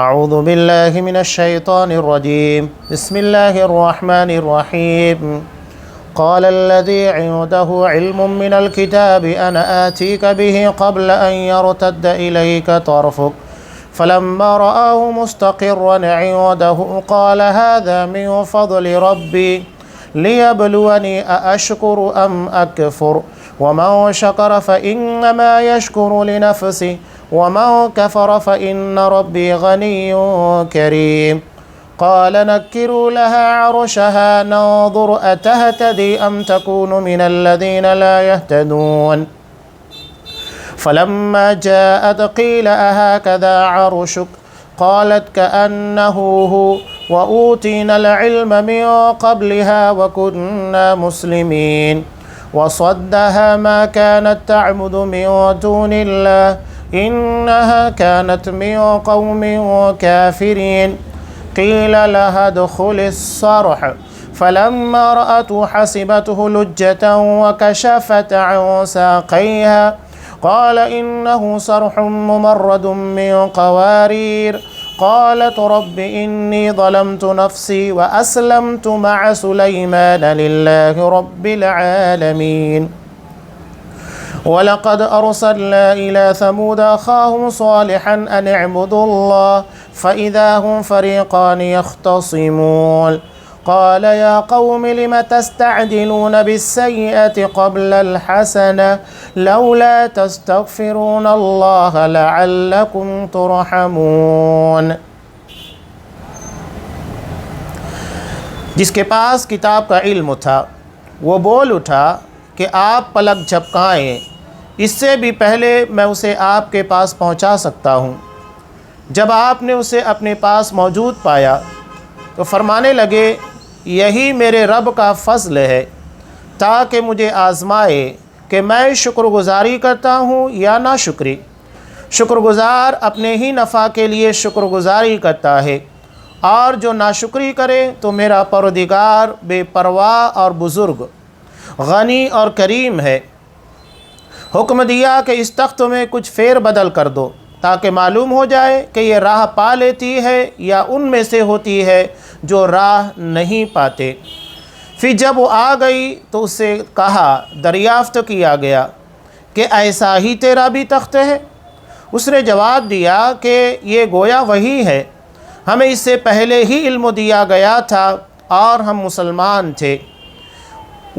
اعوذ باللہ من الشیطان الرجیم بسم اللہ الرحمن الرحیم قال الذي عنده علم من الكتاب أنا آتيك به قبل أن يرتد إليك طرفك فلما رآه مستقرا عنده قال هذا من فضل ربي ليبلوني أأشكر أم أكفر ومن شكر فإنما يشكر لنفسه ومن كفر فإن ربي غني كريم قال نكروا لها عرشها ننظر أتهتدي أم تكون من الذين لا يهتدون فلما جاءت قيل أهكذا عرشك قالت كأنه هو وأوتينا العلم من قبلها وكنا مسلمين وصدها ما كانت تعبد من دون الله إنها كانت من قوم كافرين قيل لها ادخل الصرح فلما رأته حسبته لجة وكشفت عن ساقيها قال إنه صرح ممرد من قوارير قالت رب إني ظلمت نفسي وأسلمت مع سليمان لله رب العالمين وَلَقَدْ أَرْسَلْنَا إِلَى ثَمُودَ أَخَاهُمْ صَالِحًا أَنِ اعْبُدُوا اللَّهَ فَإِذَا هُمْ فَرِيقَانِ يَخْتَصِمُونَ قَالَ يَا قَوْمِ لِمَ تَسْتَعْجِلُونَ بِالسَّيِّئَةِ قَبْلَ الْحَسَنَةِ لَوْلَا تَسْتَغْفِرُونَ اللَّهَ لَعَلَّكُمْ تُرْحَمُونَ۔ جس کے پاس کتاب کا علم تھا وہ بول اٹھا کہ آپ پلک جھپکائیں، اس سے بھی پہلے میں اسے آپ کے پاس پہنچا سکتا ہوں۔ جب آپ نے اسے اپنے پاس موجود پایا تو فرمانے لگے یہی میرے رب کا فضل ہے تاکہ مجھے آزمائے کہ میں شکر گزاری کرتا ہوں یا ناشکری۔ شکر گزار اپنے ہی نفع کے لیے شکر گزاری کرتا ہے، اور جو ناشکری کرے تو میرا پروردگار بے پرواہ اور بزرگ، غنی اور کریم ہے۔ حکم دیا کہ اس تخت میں کچھ فیر بدل کر دو تاکہ معلوم ہو جائے کہ یہ راہ پا لیتی ہے یا ان میں سے ہوتی ہے جو راہ نہیں پاتے۔ پھر جب وہ آ گئی تو اس سے کہا، دریافت کیا گیا کہ ایسا ہی تیرا بھی تخت ہے؟ اس نے جواب دیا کہ یہ گویا وہی ہے، ہمیں اس سے پہلے ہی علم دیا گیا تھا اور ہم مسلمان تھے۔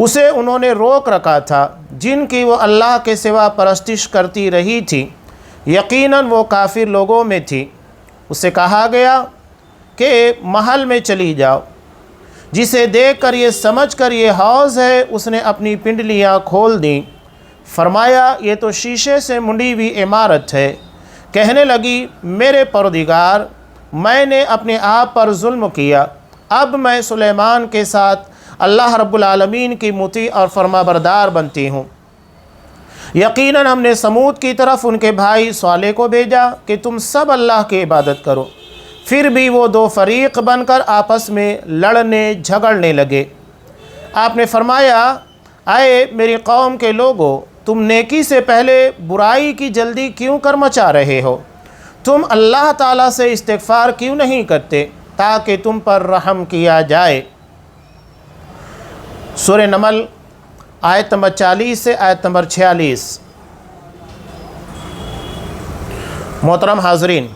اسے انہوں نے روک رکھا تھا جن کی وہ اللہ کے سوا پرستش کرتی رہی تھی، یقیناً وہ کافر لوگوں میں تھی۔ اسے کہا گیا کہ محل میں چلی جاؤ، جسے دیکھ کر یہ سمجھ کر یہ حوض ہے اس نے اپنی پنڈلیاں کھول دیں۔ فرمایا یہ تو شیشے سے منڈی ہوئی عمارت ہے۔ کہنے لگی میرے پروردگار، میں نے اپنے آپ پر ظلم کیا، اب میں سلیمان کے ساتھ اللہ رب العالمین کی مطیع اور فرما بردار بنتی ہوں۔ یقیناً ہم نے سمود کی طرف ان کے بھائی صالح کو بھیجا کہ تم سب اللہ کی عبادت کرو، پھر بھی وہ دو فریق بن کر آپس میں لڑنے جھگڑنے لگے۔ آپ نے فرمایا اے میری قوم کے لوگو، تم نیکی سے پہلے برائی کی جلدی کیوں کر مچا رہے ہو؟ تم اللہ تعالیٰ سے استغفار کیوں نہیں کرتے تاکہ تم پر رحم کیا جائے؟ سورہ نمل آیت نمبر 40 سے آیت نمبر 46۔ محترم حاضرین،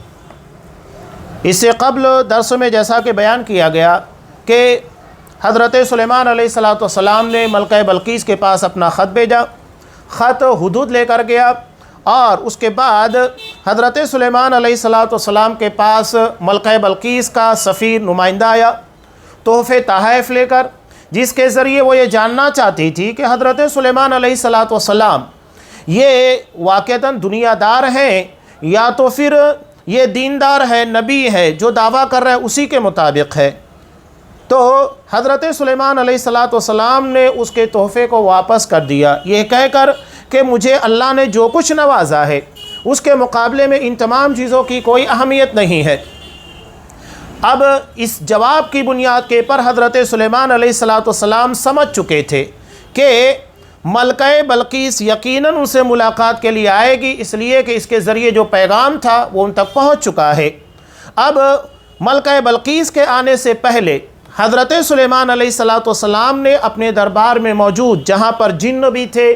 اس سے قبل درس میں جیسا کہ بیان کیا گیا کہ حضرت سلیمان علیہ السلام نے ملکہ بلقیس کے پاس اپنا خط بھیجا، خط حدود لے کر گیا، اور اس کے بعد حضرت سلیمان علیہ السلام کے پاس ملکہ بلقیس کا سفیر نمائندہ آیا تحفے تحائف لے کر، جس کے ذریعے وہ یہ جاننا چاہتی تھی کہ حضرت سلیمان علیہ السلام یہ واقعتاً دنیا دار ہیں یا تو پھر یہ دیندار ہے، نبی ہے، جو دعویٰ کر رہا ہے اسی کے مطابق ہے۔ تو حضرت سلیمان علیہ السلام نے اس کے تحفے کو واپس کر دیا، یہ کہہ کر کہ مجھے اللہ نے جو کچھ نوازا ہے اس کے مقابلے میں ان تمام چیزوں کی کوئی اہمیت نہیں ہے۔ اب اس جواب کی بنیاد کے پر حضرت سلیمان علیہ السلام سمجھ چکے تھے کہ ملکہ بلقیس یقیناً ان سے ملاقات کے لیے آئے گی، اس لیے کہ اس کے ذریعے جو پیغام تھا وہ ان تک پہنچ چکا ہے۔ اب ملکہ بلقیس کے آنے سے پہلے حضرت سلیمان علیہ السلام نے اپنے دربار میں موجود جہاں پر جن بھی تھے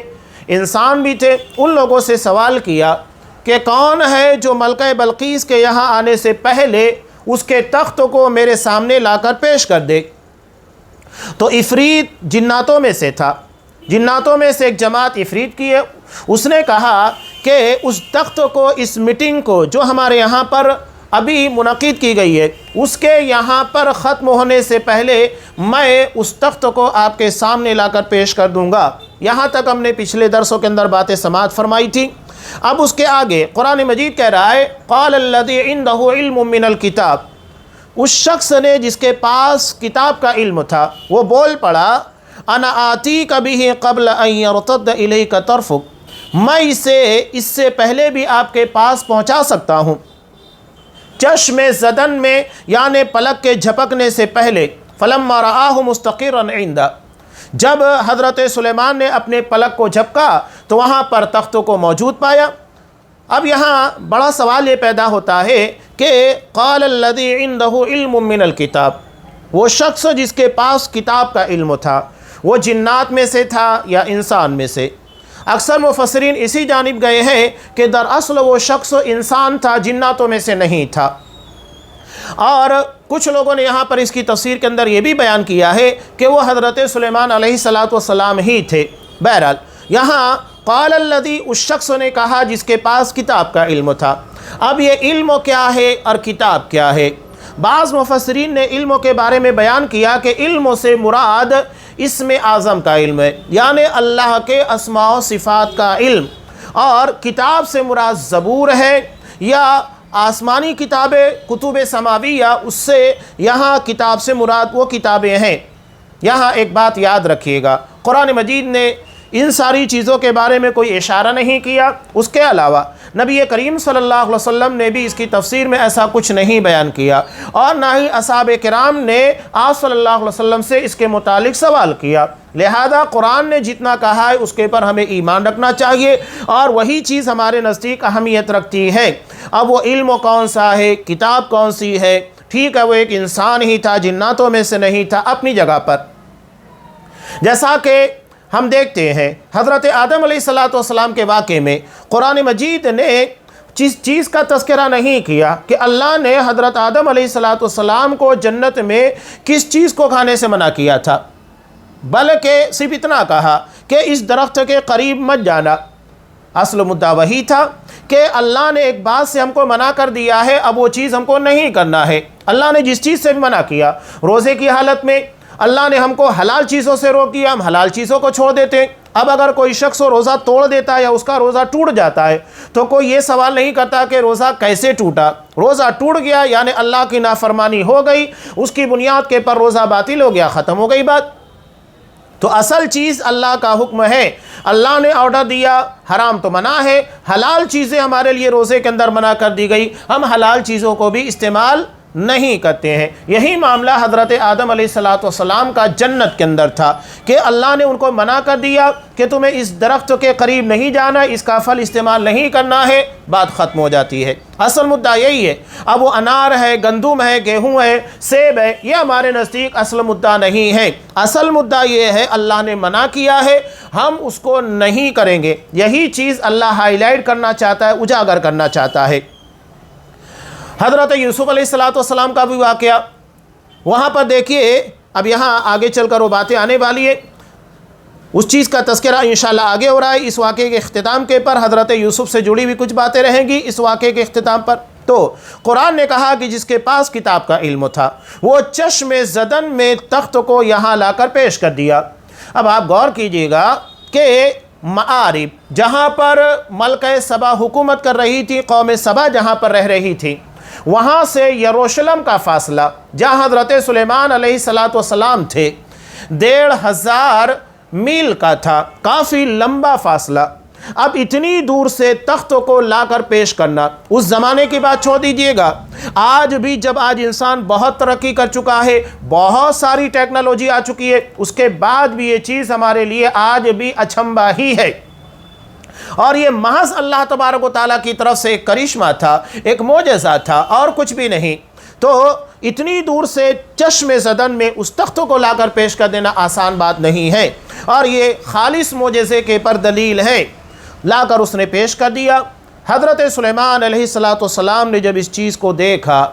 انسان بھی تھے ان لوگوں سے سوال کیا کہ کون ہے جو ملکہ بلقیس کے یہاں آنے سے پہلے اس کے تخت کو میرے سامنے لا کر پیش کر دے۔ تو عفریت جناتوں میں سے تھا، جناتوں میں سے ایک جماعت عفریت کی ہے، اس نے کہا کہ اس تخت کو، اس میٹنگ کو جو ہمارے یہاں پر ابھی منعقد کی گئی ہے اس کے یہاں پر ختم ہونے سے پہلے میں اس تخت کو آپ کے سامنے لا کر پیش کر دوں گا۔ یہاں تک ہم نے پچھلے درسوں کے اندر باتیں سماعت فرمائی تھی۔ اب اس کے آگے قرآن مجید کہہ رہا ہے قال الذی عندہ علم من الکتاب، اس شخص نے جس کے پاس کتاب کا علم تھا وہ بول پڑا انا آتیک بہ قبل ان یرتد الیک طرفک، میں اس سے پہلے بھی آپ کے پاس پہنچا سکتا ہوں، چشم زدن میں یعنی پلک کے جھپکنے سے پہلے۔ فلما رآہ مستقرا عنده، جب حضرت سلیمان نے اپنے پلک کو جھپکا تو وہاں پر تخت کو موجود پایا۔ اب یہاں بڑا سوال یہ پیدا ہوتا ہے کہ قال الذی عنده علم من الکتاب، وہ شخص جس کے پاس کتاب کا علم تھا وہ جنات میں سے تھا یا انسان میں سے؟ اکثر مفسرین اسی جانب گئے ہیں کہ دراصل وہ شخص انسان تھا، جناتوں میں سے نہیں تھا۔ اور کچھ لوگوں نے یہاں پر اس کی تفسیر کے اندر یہ بھی بیان کیا ہے کہ وہ حضرت سلیمان علیہ السلام ہی تھے۔ بہرحال یہاں قال الذی، اس شخص نے کہا جس کے پاس کتاب کا علم تھا۔ اب یہ علم کیا ہے اور کتاب کیا ہے؟ بعض مفسرین نے علم کے بارے میں بیان کیا کہ علم سے مراد اسم اعظم کا علم ہے، یعنی اللہ کے اسماء و صفات کا علم، اور کتاب سے مراد زبور ہے یا آسمانی کتابیں کتب سماویہ، اس سے یہاں کتاب سے مراد وہ کتابیں ہیں۔ یہاں ایک بات یاد رکھیے گا، قرآن مجید نے ان ساری چیزوں کے بارے میں کوئی اشارہ نہیں کیا، اس کے علاوہ نبی کریم صلی اللہ علیہ وسلم نے بھی اس کی تفسیر میں ایسا کچھ نہیں بیان کیا، اور نہ ہی اصحاب کرام نے آپ صلی اللہ علیہ وسلم سے اس کے متعلق سوال کیا۔ لہذا قرآن نے جتنا کہا ہے اس کے پر ہمیں ایمان رکھنا چاہیے، اور وہی چیز ہمارے نزدیک اہمیت رکھتی ہے۔ اب وہ علم کون سا ہے، کتاب کون سی ہے؟ ٹھیک ہے وہ ایک انسان ہی تھا، جناتوں میں سے نہیں تھا، اپنی جگہ پر۔ جیسا کہ ہم دیکھتے ہیں حضرت آدم علیہ السلام کے واقعے میں قرآن مجید نے جس چیز کا تذکرہ نہیں کیا کہ اللہ نے حضرت آدم علیہ السلام کو جنت میں کس چیز کو کھانے سے منع کیا تھا، بلکہ صرف اتنا کہا کہ اس درخت کے قریب مت جانا۔ اصل مدعا وہی تھا کہ اللہ نے ایک بات سے ہم کو منع کر دیا ہے، اب وہ چیز ہم کو نہیں کرنا ہے۔ اللہ نے جس چیز سے بھی منع کیا، روزے کی حالت میں اللہ نے ہم کو حلال چیزوں سے روک دیا، ہم حلال چیزوں کو چھوڑ دیتے ہیں۔ اب اگر کوئی شخص روزہ توڑ دیتا ہے یا اس کا روزہ ٹوٹ جاتا ہے تو کوئی یہ سوال نہیں کرتا کہ روزہ کیسے ٹوٹا، روزہ ٹوٹ گیا یعنی اللہ کی نافرمانی ہو گئی، اس کی بنیاد کے پر روزہ باطل ہو گیا، ختم ہو گئی بات۔ تو اصل چیز اللہ کا حکم ہے، اللہ نے آرڈر دیا، حرام تو منع ہے، حلال چیزیں ہمارے لیے روزے کے اندر منع کر دی گئی، ہم حلال چیزوں کو بھی استعمال نہیں کرتے ہیں۔ یہی معاملہ حضرت آدم علیہ السلام کا جنت کے اندر تھا کہ اللہ نے ان کو منع کر دیا کہ تمہیں اس درخت کے قریب نہیں جانا، اس کا پھل استعمال نہیں کرنا ہے، بات ختم ہو جاتی ہے۔ اصل مدعا یہی ہے۔ اب وہ انار ہے، گندم ہے، گیہوں ہے، سیب ہے، یہ ہمارے نزدیک اصل مدعا نہیں ہے۔ اصل مدعا یہ ہے اللہ نے منع کیا ہے، ہم اس کو نہیں کریں گے۔ یہی چیز اللہ ہائی لائٹ کرنا چاہتا ہے، اجاگر کرنا چاہتا ہے۔ حضرت یوسف علیہ السلام کا بھی واقعہ وہاں پر دیکھیے، اب یہاں آگے چل کر وہ باتیں آنے والی ہے، اس چیز کا تذکرہ انشاءاللہ آگے ہو رہا ہے۔ اس واقعے کے اختتام کے پر حضرت یوسف سے جڑی بھی کچھ باتیں رہیں گی اس واقعے کے اختتام پر۔ تو قرآن نے کہا کہ جس کے پاس کتاب کا علم تھا وہ چشم زدن میں تخت کو یہاں لا کر پیش کر دیا۔ اب آپ غور کیجئے گا کہ معارب جہاں پر ملکہ سبا حکومت کر رہی تھی، قوم سبا جہاں پر رہ رہی تھی، وہاں سے یروشلم کا فاصلہ جہاں حضرت سلیمان علیہ السلام تھے 1500 میل کا تھا، کافی لمبا فاصلہ۔ اب اتنی دور سے تخت کو لا کر پیش کرنا، اس زمانے کی بات چھوڑ دیجئے گا، آج بھی جب آج انسان بہت ترقی کر چکا ہے، بہت ساری ٹیکنالوجی آ چکی ہے، اس کے بعد بھی یہ چیز ہمارے لیے آج بھی اچنبھا ہی ہے۔ اور یہ محض اللہ تبارک و تعالیٰ کی طرف سے ایک کرشمہ تھا، ایک معجزہ تھا، اور کچھ بھی نہیں۔ تو اتنی دور سے چشم زدن میں اس تخت کو لا کر پیش کر دینا آسان بات نہیں ہے، اور یہ خالص معجزے کے پر دلیل ہے۔ لا کر اس نے پیش کر دیا۔ حضرت سلیمان علیہ السلام نے جب اس چیز کو دیکھا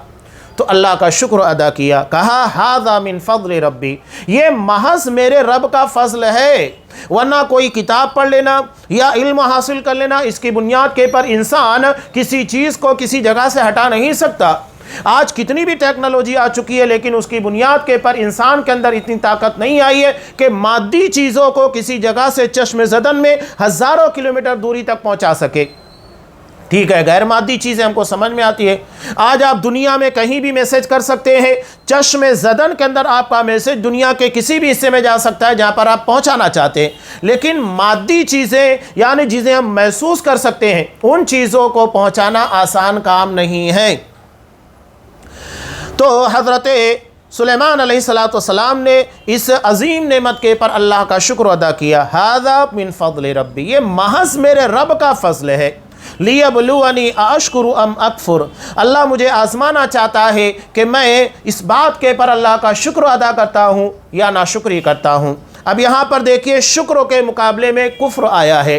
تو اللہ کا شکر ادا کیا، کہا ھذا من فضل ربی، یہ محض میرے رب کا فضل ہے، ورنہ کوئی کتاب پڑھ لینا یا علم حاصل کر لینا اس کی بنیاد کے پر انسان کسی چیز کو کسی جگہ سے ہٹا نہیں سکتا۔ آج کتنی بھی ٹیکنالوجی آ چکی ہے، لیکن اس کی بنیاد کے پر انسان کے اندر اتنی طاقت نہیں آئی ہے کہ مادی چیزوں کو کسی جگہ سے چشم زدن میں ہزاروں کلومیٹر دوری تک پہنچا سکے۔ ٹھیک ہے، غیر مادی چیزیں ہم کو سمجھ میں آتی ہے۔ آج آپ دنیا میں کہیں بھی میسج کر سکتے ہیں، چشم زدن کے اندر آپ کا میسج دنیا کے کسی بھی حصے میں جا سکتا ہے جہاں پر آپ پہنچانا چاہتے ہیں، لیکن مادی چیزیں یعنی جسے ہم محسوس کر سکتے ہیں ان چیزوں کو پہنچانا آسان کام نہیں ہے۔ تو حضرت سلیمان علیہ السلام نے اس عظیم نعمت کے پر اللہ کا شکر ادا کیا، ھذا من فضل ربی، یہ محض میرے رب کا فضل ہے، لیبلونی اشکر ام اکفر، اللہ مجھے آزمانا چاہتا ہے کہ میں اس بات کے پر اللہ کا شکر ادا کرتا ہوں یا ناشکری کرتا ہوں۔ اب یہاں پر دیکھیے شکر کے مقابلے میں کفر آیا ہے۔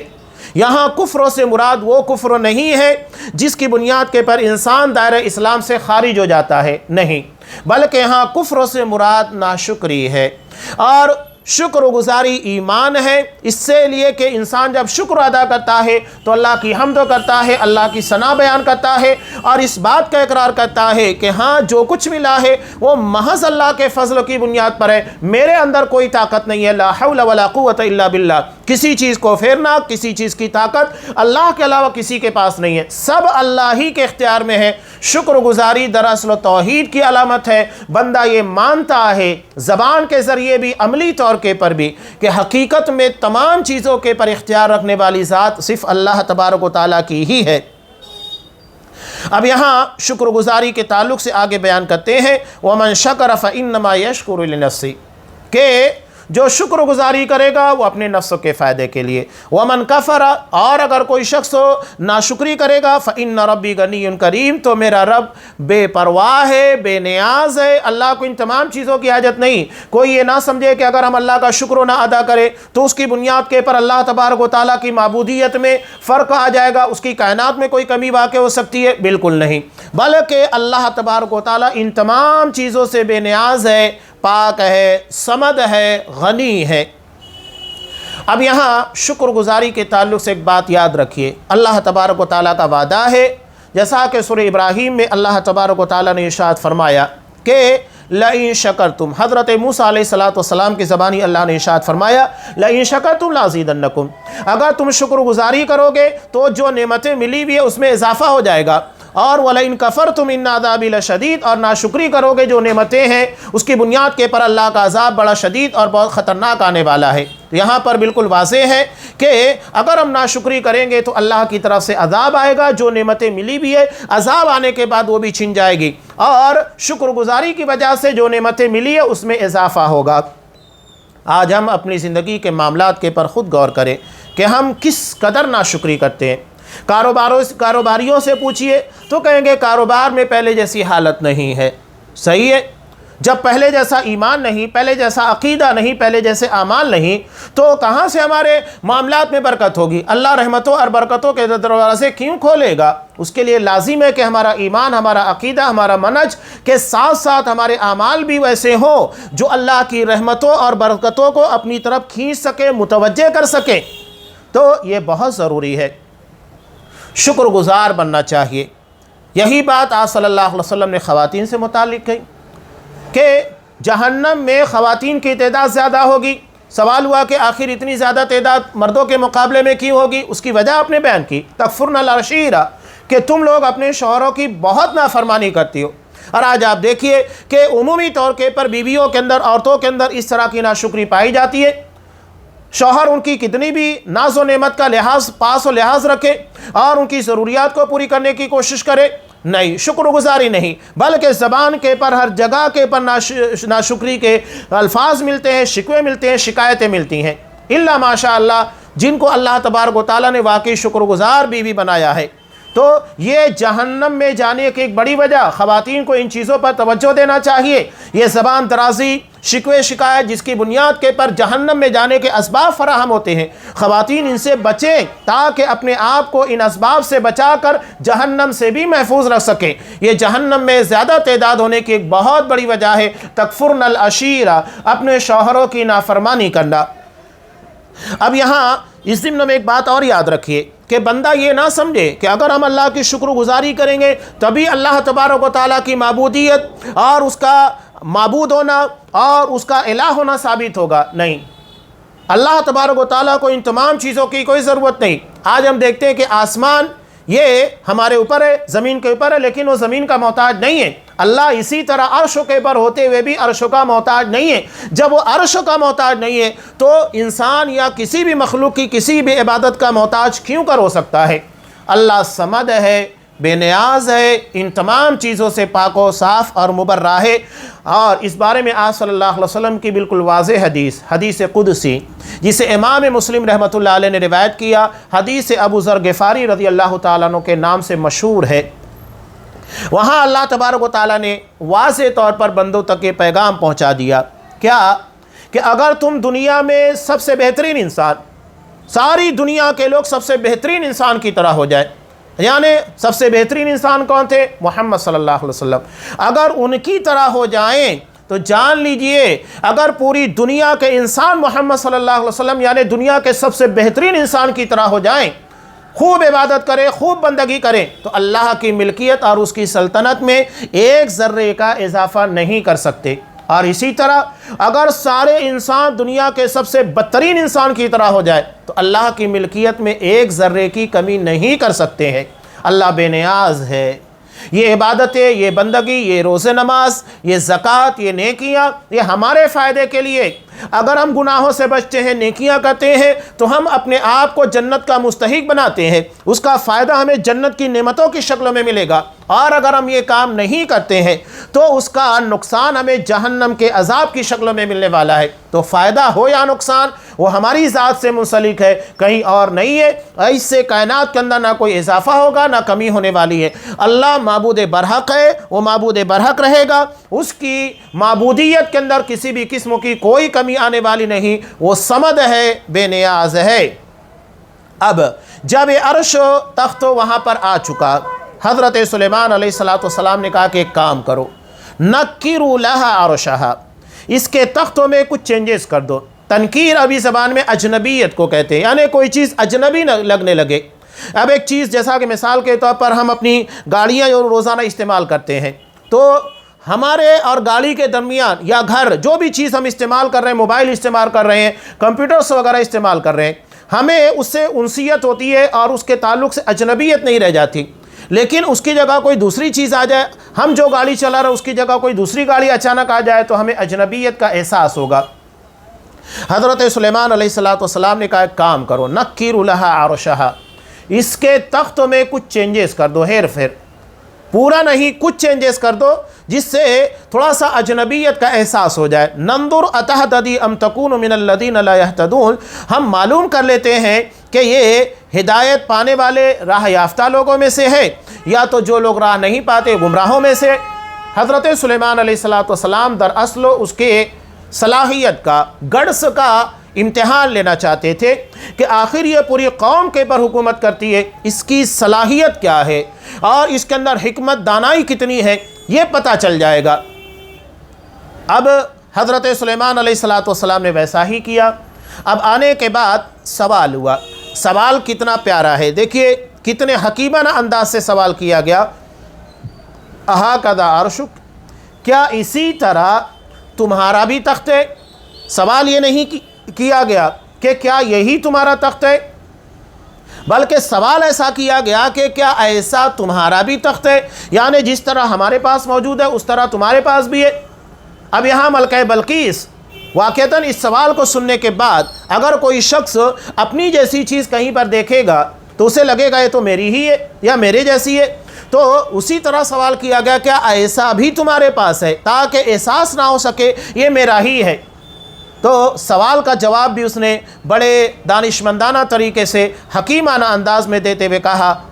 یہاں کفر سے مراد وہ کفر نہیں ہے جس کی بنیاد کے پر انسان دائرہ اسلام سے خارج ہو جاتا ہے، نہیں، بلکہ یہاں کفر سے مراد ناشکری ہے، اور شکر گزاری ایمان ہے۔ اس سے لیے کہ انسان جب شکر ادا کرتا ہے تو اللہ کی حمد کرتا ہے، اللہ کی ثنا بیان کرتا ہے، اور اس بات کا اقرار کرتا ہے کہ ہاں جو کچھ ملا ہے وہ محض اللہ کے فضل کی بنیاد پر ہے، میرے اندر کوئی طاقت نہیں ہے، لا حول ولا قوت الا باللہ، کسی چیز کو پھیرنا، کسی چیز کی طاقت اللہ کے علاوہ کسی کے پاس نہیں ہے، سب اللہ ہی کے اختیار میں ہے۔ شکر گزاری دراصل توحید کی علامت ہے، بندہ یہ مانتا ہے زبان کے ذریعے بھی، عملی طور کے پر بھی، کہ حقیقت میں تمام چیزوں کے پر اختیار رکھنے والی ذات صرف اللہ تبارک و تعالیٰ کی ہی ہے۔ اب یہاں شکر گزاری کے تعلق سے آگے بیان کرتے ہیں، وَمَنْ شَكَرَ فَإِنَّمَا يَشْكُرُ لِنَفْسِهِ، کہ جو شکر گزاری کرے گا وہ اپنے نفس کے فائدے کے لیے، وَمَنْ كَفَرَ، اور اگر کوئی شخص ناشکری کرے گا، فَإِنَّ رَبِّي غَنِيٌّ كَرِيمٌ، تو میرا رب بے پرواہ ہے، بے نیاز ہے، اللہ کو ان تمام چیزوں کی حاجت نہیں۔ کوئی یہ نہ سمجھے کہ اگر ہم اللہ کا شکر نہ ادا کریں تو اس کی بنیاد کے پر اللہ تبارک و تعالیٰ کی معبودیت میں فرق آ جائے گا، اس کی کائنات میں کوئی کمی واقع ہو سکتی ہے، بالکل نہیں، بلکہ اللہ تبارک و تعالیٰ ان تمام چیزوں سے بے نیاز ہے، پاک ہے، صمد ہے، غنی ہے۔ اب یہاں شکر گزاری کے تعلق سے ایک بات یاد رکھیے، اللہ تبارک و تعالیٰ کا وعدہ ہے، جیسا کہ سورہ ابراہیم میں اللہ تبارک و تعالیٰ نے ارشاد فرمایا کہ لَإِن شَكَرْتُمْ، حضرت موسیٰ علیہ السلام کی زبانی اللہ نے ارشاد فرمایا لَإِن شَكَرْتُمْ لَأَزِيدَنَّكُمْ، اگر تم شکر گزاری کرو گے تو جو نعمتیں ملی ہوئی ہے اس میں اضافہ ہو جائے گا، اور وَلَئِن كَفَرْتُمْ إِنَّ عَذَابِي لَشَدِيدٌ، اور ناشکری کرو گے جو نعمتیں ہیں اس کی بنیاد کے پر اللہ کا عذاب بڑا شدید اور بہت خطرناک آنے والا ہے۔ یہاں پر بالکل واضح ہے کہ اگر ہم ناشکری کریں گے تو اللہ کی طرف سے عذاب آئے گا، جو نعمتیں ملی بھی ہے عذاب آنے کے بعد وہ بھی چھن جائے گی، اور شکر گزاری کی وجہ سے جو نعمتیں ملی ہے اس میں اضافہ ہوگا۔ آج ہم اپنی زندگی کے معاملات کے پر خود غور کریں کہ ہم کس قدر ناشکری کرتے ہیں۔ کاروباریوں سے پوچھئے تو کہیں گے کاروبار میں پہلے جیسی حالت نہیں ہے، صحیح ہے، جب پہلے جیسا ایمان نہیں، پہلے جیسا عقیدہ نہیں، پہلے جیسے اعمال نہیں، تو کہاں سے ہمارے معاملات میں برکت ہوگی؟ اللہ رحمتوں اور برکتوں کے دروازے کیوں کھولے گا؟ اس کے لیے لازم ہے کہ ہمارا ایمان، ہمارا عقیدہ، ہمارا منہج کے ساتھ ساتھ ہمارے اعمال بھی ویسے ہوں جو اللہ کی رحمتوں اور برکتوں کو اپنی طرف کھینچ سکے، متوجہ کر سکے، تو یہ بہت ضروری ہے، شکر گزار بننا چاہیے۔ یہی بات آپ صلی اللہ علیہ وسلم نے خواتین سے متعلق کہی کہ جہنم میں خواتین کی تعداد زیادہ ہوگی۔ سوال ہوا کہ آخر اتنی زیادہ تعداد مردوں کے مقابلے میں کیوں ہوگی؟ اس کی وجہ آپ نے بیان کی، تکفرن العشیرہ، کہ تم لوگ اپنے شوہروں کی بہت نافرمانی کرتی ہو۔ اور آج آپ دیکھیے کہ عمومی طور کے پر بیویوں کے اندر، عورتوں کے اندر اس طرح کی ناشکری پائی جاتی ہے۔ شوہر ان کی کتنی بھی ناز و نعمت کا پاس و لحاظ رکھے اور ان کی ضروریات کو پوری کرنے کی کوشش کرے، نہیں، شکر گزاری نہیں، بلکہ زبان کے پر ہر جگہ کے پر ناشکری کے الفاظ ملتے ہیں، شکوے ملتے ہیں، شکایتیں ملتی ہیں، الا ماشاء اللہ جن کو اللہ تبارک و تعالیٰ نے واقعی شکر گزار بیوی بنایا ہے۔ تو یہ جہنم میں جانے کی ایک بڑی وجہ، خواتین کو ان چیزوں پر توجہ دینا چاہیے۔ یہ زبان درازی، شکوے شکایت جس کی بنیاد کے پر جہنم میں جانے کے اسباب فراہم ہوتے ہیں، خواتین ان سے بچیں تاکہ اپنے آپ کو ان اسباب سے بچا کر جہنم سے بھی محفوظ رکھ سکیں۔ یہ جہنم میں زیادہ تعداد ہونے کی ایک بہت بڑی وجہ ہے تکفرن العشیرہ، اپنے شوہروں کی نافرمانی کرنا۔ اب یہاں اس ضمن میں ایک بات اور یاد رکھیے کہ بندہ یہ نہ سمجھے کہ اگر ہم اللہ کی شکر گزاری کریں گے تبھی اللہ تبارک و تعالیٰ کی معبودیت اور اس کا معبود ہونا اور اس کا الہ ہونا ثابت ہوگا۔ نہیں، اللہ تبارک و تعالیٰ کو ان تمام چیزوں کی کوئی ضرورت نہیں۔ آج ہم دیکھتے ہیں کہ آسمان یہ ہمارے اوپر ہے، زمین کے اوپر ہے، لیکن وہ زمین کا محتاج نہیں ہے۔ اللہ اسی طرح عرش کے اوپر ہوتے ہوئے بھی عرش کا محتاج نہیں ہے۔ جب وہ عرش کا محتاج نہیں ہے تو انسان یا کسی بھی مخلوق کی کسی بھی عبادت کا محتاج کیوں کر ہو سکتا ہے؟ اللہ صمد ہے، بے نیاز ہے، ان تمام چیزوں سے پاک و صاف اور مبرہ ہے۔ اور اس بارے میں آپ صلی اللہ علیہ وسلم کی بالکل واضح حدیث قدسی جسے امام مسلم رحمۃ اللہ علیہ نے روایت کیا، حدیث ابو ذر غفاری رضی اللہ تعالیٰ عنہ کے نام سے مشہور ہے۔ وہاں اللہ تبارک و تعالیٰ نے واضح طور پر بندوں تک یہ پیغام پہنچا دیا، کیا کہ اگر تم دنیا میں سب سے بہترین انسان، ساری دنیا کے لوگ سب سے بہترین انسان کی طرح ہو جائے، یعنی سب سے بہترین انسان کون تھے؟ محمد صلی اللہ علیہ وسلم، اگر ان کی طرح ہو جائیں تو جان لیجئے اگر پوری دنیا کے انسان محمد صلی اللہ علیہ وسلم یعنی دنیا کے سب سے بہترین انسان کی طرح ہو جائیں، خوب عبادت کریں، خوب بندگی کریں، تو اللہ کی ملکیت اور اس کی سلطنت میں ایک ذرے کا اضافہ نہیں کر سکتے۔ اور اسی طرح اگر سارے انسان دنیا کے سب سے بدترین انسان کی طرح ہو جائے تو اللہ کی ملکیت میں ایک ذرے کی کمی نہیں کر سکتے ہیں۔ اللہ بے نیاز ہے۔ یہ عبادتیں، یہ بندگی، یہ روزہ نماز، یہ زکوٰۃ، یہ نیکیاں، یہ ہمارے فائدے کے لیے۔ اگر ہم گناہوں سے بچتے ہیں، نیکیاں کرتے ہیں تو ہم اپنے آپ کو جنت کا مستحق بناتے ہیں، اس کا فائدہ ہمیں جنت کی نعمتوں کی شکل میں ملے گا۔ اور اگر ہم یہ کام نہیں کرتے ہیں تو اس کا نقصان ہمیں جہنم کے عذاب کی شکل میں ملنے والا ہے۔ تو فائدہ ہو یا نقصان وہ ہماری ذات سے منسلک ہے، کہیں اور نہیں ہے۔ اس سے کائنات کے اندر نہ کوئی اضافہ ہوگا نہ کمی ہونے والی ہے۔ اللہ معبود برحق ہے، وہ معبود برحق رہے گا، اس کی معبودیت کے اندر کسی بھی قسم کی کوئی کمی آنے والی نہیں، وہ صمد ہے، بے نیاز ہے۔ اب جب یہ عرش و تخت وہاں پر آ چکا، حضرت سلیمان علیہ السلام نے کہا کہ ایک کام کرو، نَكِّرُوا لَهَا عَرْشَهَا، اس کے تختوں میں کچھ چینجز کر دو۔ تنکیر عربی زبان میں اجنبیت کو کہتے ہیں، یعنی کوئی چیز اجنبی نہ لگنے لگے۔ اب ایک چیز جیسا کہ مثال کے طور پر ہم اپنی گاڑیاں جو روزانہ استعمال کرتے ہیں، تو ہمارے اور گاڑی کے درمیان یا گھر جو بھی چیز ہم استعمال کر رہے ہیں، موبائل استعمال کر رہے ہیں، کمپیوٹرز وغیرہ استعمال کر رہے ہیں، ہمیں اس سے انسیت ہوتی ہے اور اس کے تعلق سے اجنبیت نہیں رہ جاتی۔ لیکن اس کی جگہ کوئی دوسری چیز آ جائے، ہم جو گاڑی چلا رہے ہیں اس کی جگہ کوئی دوسری گاڑی اچانک آ جائے تو ہمیں اجنبیت کا احساس ہوگا۔ حضرت سلیمان علیہ السلام نے کہا ایک کام کرو، نَكِّرُوا لَهَا عَرْشَهَا، اس کے تختوں میں کچھ چینجز کر دو، ہیر پھیر، پورا نہیں کچھ چینجز کر دو جس سے تھوڑا سا اجنبیت کا احساس ہو جائے۔ ننظر اتہتدی ام تکون من الذین لا یہتدون، ہم معلوم کر لیتے ہیں کہ یہ ہدایت پانے والے راہ یافتہ لوگوں میں سے ہے یا تو جو لوگ راہ نہیں پاتے گمراہوں میں سے۔ حضرت سلیمان علیہ السلام دراصل اس کے صلاحیت کا، گڑس کا امتحان لینا چاہتے تھے کہ آخر یہ پوری قوم کے پر حکومت کرتی ہے، اس کی صلاحیت کیا ہے اور اس کے اندر حکمت دانائی کتنی ہے، یہ پتہ چل جائے گا۔ اب حضرت سلیمان علیہ السلام نے ویسا ہی کیا۔ اب آنے کے بعد سوال ہوا، سوال کتنا پیارا ہے، دیکھیے کتنے حکیمانہ انداز سے سوال کیا گیا۔ اہٰذا عرشک، کیا اسی طرح تمہارا بھی تخت ہے؟ سوال یہ نہیں کیا گیا کہ کیا یہی تمہارا تخت ہے، بلکہ سوال ایسا کیا گیا کہ کیا ایسا تمہارا بھی تخت ہے، یعنی جس طرح ہمارے پاس موجود ہے اس طرح تمہارے پاس بھی ہے۔ اب یہاں ملکہ بلقیس واقعتاً اس سوال کو سننے کے بعد اگر کوئی شخص اپنی جیسی چیز کہیں پر دیکھے گا تو اسے لگے گا یہ تو میری ہی ہے یا میرے جیسی ہے، تو اسی طرح سوال کیا گیا کیا ایسا بھی تمہارے پاس ہے، تاکہ احساس نہ ہو سکے یہ میرا ہی ہے۔ تو سوال کا جواب بھی اس نے بڑے دانشمندانہ طریقے سے حکیمانہ انداز میں دیتے ہوئے کہا،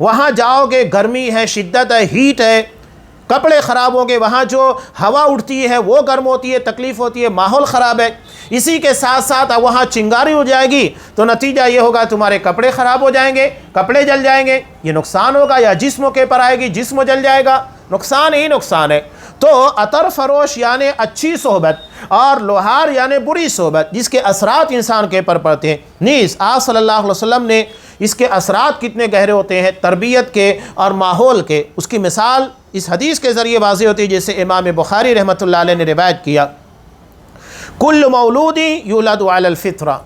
وہاں جاؤ گے گرمی ہے، شدت ہے، ہیٹ ہے، کپڑے خراب ہوں گے، وہاں جو ہوا اٹھتی ہے وہ گرم ہوتی ہے، تکلیف ہوتی ہے، ماحول خراب ہے، اسی کے ساتھ ساتھ وہاں چنگاری ہو جائے گی تو نتیجہ یہ ہوگا تمہارے کپڑے خراب ہو جائیں گے، کپڑے جل جائیں گے، یہ نقصان ہوگا، یا جسم کے پر آئے گی، جسم جل جائے گا، نقصان ہی نقصان ہے۔ تو عطر فروش یعنی اچھی صحبت اور لوہار یعنی بری صحبت، جس کے اثرات انسان کے پر پڑتے ہیں، نیز آپ صلی اللہ علیہ وسلم نے اس کے اثرات کتنے گہرے ہوتے ہیں تربیت کے اور ماحول کے، اس کی مثال اس حدیث کے ذریعے واضح ہوتی ہے جیسے امام بخاری رحمۃ اللہ علیہ نے روایت کیا، کل مولود یولد علی الفطرہ،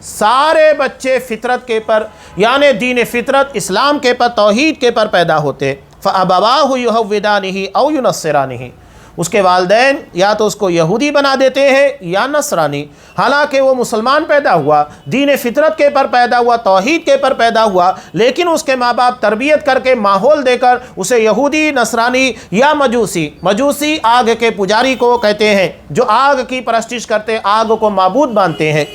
سارے بچے فطرت کے پر یعنی دین فطرت اسلام کے پر توحید کے پر پیدا ہوتے، فَأَبَوَاهُ يُهَوِّدَانِهِ أَوْ يُنَصِّرَانِهِ، اس کے والدین یا تو اس کو یہودی بنا دیتے ہیں یا نصرانی، حالانکہ وہ مسلمان پیدا ہوا، دین فطرت کے پر پیدا ہوا، توحید کے پر پیدا ہوا، لیکن اس کے ماں باپ تربیت کر کے ماحول دے کر اسے یہودی، نصرانی یا مجوسی آگ کے پجاری کو کہتے ہیں جو آگ کی پرستش کرتے، آگ کو معبود مانتے ہیں،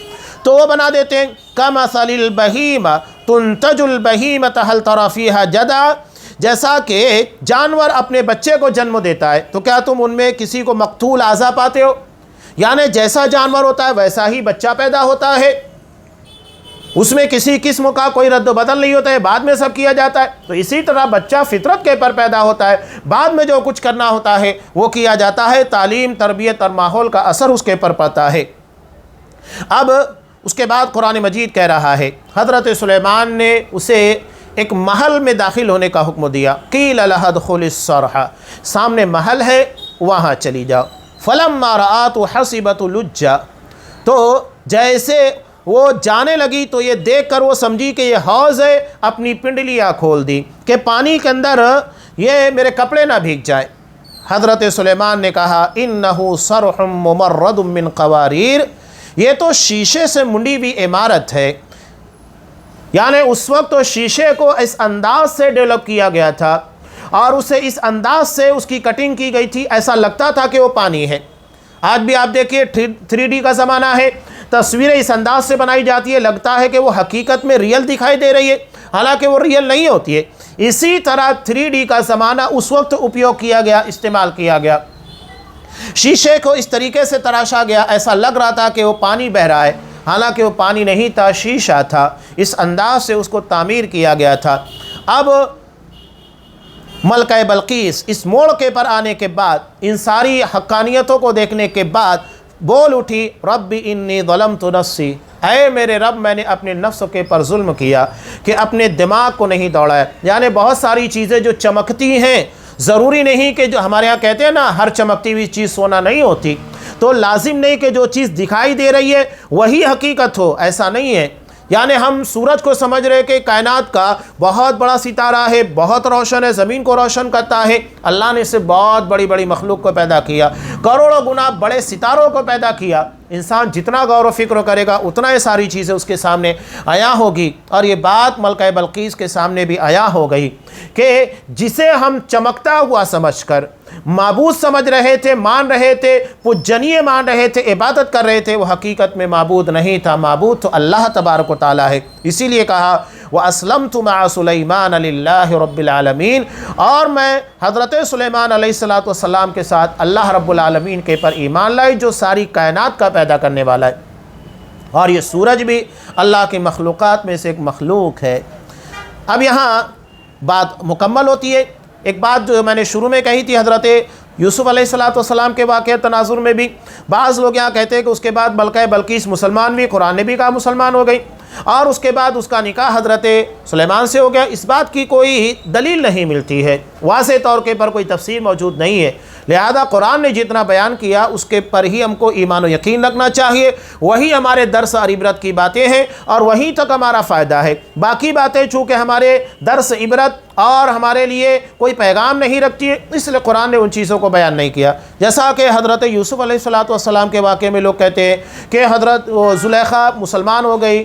تو وہ بنا دیتے ہیں کَمَثَلِ الْبَهِیمَةِ تُنْتَجُ الْبَهِیمَةَ هَلْ تَرَى فِیهَا جَدًا، جیسا کہ جانور اپنے بچے کو جنم دیتا ہے تو کیا تم ان میں کسی کو مقتول اعضا پاتے ہو؟ یعنی جیسا جانور ہوتا ہے ویسا ہی بچہ پیدا ہوتا ہے، اس میں کسی قسم کا کوئی رد و بدل نہیں ہوتا ہے، بعد میں سب کیا جاتا ہے۔ تو اسی طرح بچہ فطرت کے پر پیدا ہوتا ہے، بعد میں جو کچھ کرنا ہوتا ہے وہ کیا جاتا ہے، تعلیم، تربیت اور ماحول کا اثر اس کے پر پڑتا ہے۔ اب اس کے بعد قرآن مجید کہہ رہا ہے حضرت سلیمان نے اسے ایک محل میں داخل ہونے کا حکم دیا، قیل لہا ادخل الصرح، سامنے محل ہے وہاں چلی جاؤ، فلما رآتہ حسبتہ لجا، تو جیسے وہ جانے لگی تو یہ دیکھ کر وہ سمجھی کہ یہ حوض ہے، اپنی پنڈلیاں کھول دی کہ پانی کے اندر یہ میرے کپڑے نہ بھیگ جائے۔ حضرت سلیمان نے کہا انہ صرح ممرد من قواریر، یہ تو شیشے سے منڈی ہوئی عمارت ہے، یعنی اس وقت تو شیشے کو اس انداز سے ڈیولپ کیا گیا تھا اور اسے اس انداز سے اس کی کٹنگ کی گئی تھی، ایسا لگتا تھا کہ وہ پانی ہے۔ آج بھی آپ دیکھیے 3D کا زمانہ ہے، تصویریں اس انداز سے بنائی جاتی ہے، لگتا ہے کہ وہ حقیقت میں ریئل دکھائی دے رہی ہے، حالانکہ وہ ریئل نہیں ہوتی ہے۔ اسی طرح 3D کا زمانہ اس وقت اپیوگ کیا گیا، استعمال کیا گیا، شیشے کو اس طریقے سے تراشا گیا، ایسا لگ رہا تھا کہ وہ پانی بہہ رہا ہے، حالانکہ وہ پانی نہیں تھا، شیشہ تھا، اس انداز سے اس کو تعمیر کیا گیا تھا۔ اب ملکہ بلقیس اس موڑ کے پر آنے کے بعد، ان ساری حقانیتوں کو دیکھنے کے بعد بول اٹھی رب انی ظلمت نفسی، اے میرے رب میں نے اپنے نفس کے پر ظلم کیا کہ اپنے دماغ کو نہیں دوڑایا۔ یعنی بہت ساری چیزیں جو چمکتی ہیں، ضروری نہیں کہ جو ہمارے ہاں کہتے ہیں نا ہر چمکتی ہوئی چیز سونا نہیں ہوتی، تو لازم نہیں کہ جو چیز دکھائی دے رہی ہے وہی حقیقت ہو، ایسا نہیں ہے۔ یعنی ہم سورج کو سمجھ رہے کہ کائنات کا بہت بڑا ستارہ ہے، بہت روشن ہے، زمین کو روشن کرتا ہے، اللہ نے اسے بہت بڑی بڑی مخلوق کو پیدا کیا، کروڑوں گنا بڑے ستاروں کو پیدا کیا۔ انسان جتنا غور و فکر کرے گا اتنا یہ ساری چیزیں اس کے سامنے عیاں ہوگی، اور یہ بات ملکہ بلقیس کے سامنے بھی عیاں ہو گئی کہ جسے ہم چمکتا ہوا سمجھ کر معبود سمجھ رہے تھے، مان رہے تھے، پجنیے مان رہے تھے، عبادت کر رہے تھے، وہ حقیقت میں معبود نہیں تھا، معبود تو اللہ تبارک و تعالیٰ ہے۔ اسی لیے کہا وَأَسْلَمْتُ مَعَ سُلَيْمَانَ لِلَّهِ رَبِّ الْعَالَمِينَ، اور میں حضرت سلیمان علیہ السلام کے ساتھ اللہ رب العالمین کے پر ایمان لائی جو ساری کائنات کا پیدا کرنے والا ہے، اور یہ سورج بھی اللہ کی مخلوقات میں سے ایک مخلوق ہے۔ اب یہاں بات مکمل ہوتی ہے۔ ایک بات جو میں نے شروع میں کہی تھی حضرت یوسف علیہ السلام کے واقعہ تناظر میں بھی، بعض لوگ یہاں کہتے ہیں کہ اس کے بعد ملکہ بلقیس مسلمان بھی، قرآن نے بھی کہا مسلمان ہو گئی، اور اس کے بعد اس کا نکاح حضرت سلیمان سے ہو گیا۔ اس بات کی کوئی دلیل نہیں ملتی ہے، واضح طور کے پر کوئی تفسیر موجود نہیں ہے، لہذا قرآن نے جتنا بیان کیا اس کے پر ہی ہم کو ایمان و یقین رکھنا چاہیے، وہی ہمارے درس اور عبرت کی باتیں ہیں اور وہیں تک ہمارا فائدہ ہے۔ باقی باتیں چونکہ ہمارے درس عبرت اور ہمارے لیے کوئی پیغام نہیں رکھتی ہے، اس لیے قرآن نے ان چیزوں کو بیان نہیں کیا۔ جیسا کہ حضرت یوسف علیہ السلام کے واقعے میں لوگ کہتے ہیں کہ حضرت زلیخا مسلمان ہو گئی،